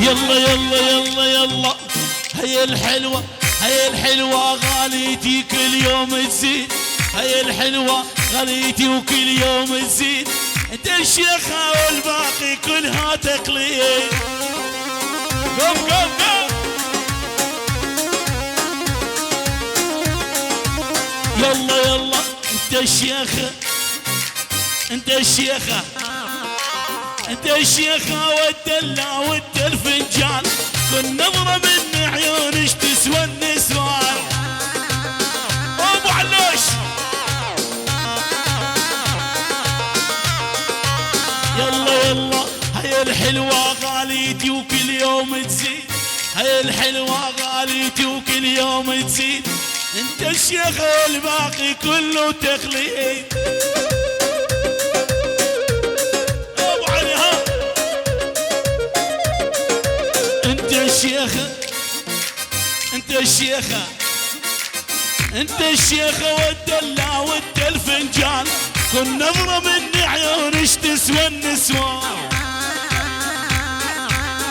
يلا يلا يلا يلا، هي الحلوة هي الحلوة غاليتي كل يوم تزيد، هي الحلوة غاليتي وكل يوم تزيد، انت الشيخة والباقي كلها تقليد. قم قم قم. يلا يلا انت الشيخة انت الشيخة انت الشيخة والدلة وانت الفنجان، كل نظرة من عيونش تسوى النسوان. ابو علوش يلا يلا، هي الحلوة غاليتي وكل يوم تزيد، هي الحلوة غاليتي وكل يوم تزيد، انت الشيخ والباقي كله تقليد. ابو علي ها، انت الشيخة انت الشيخة انت الشيخة والدلة وانت الفنجان، كل نظرة من عيونش تسوى النسوان.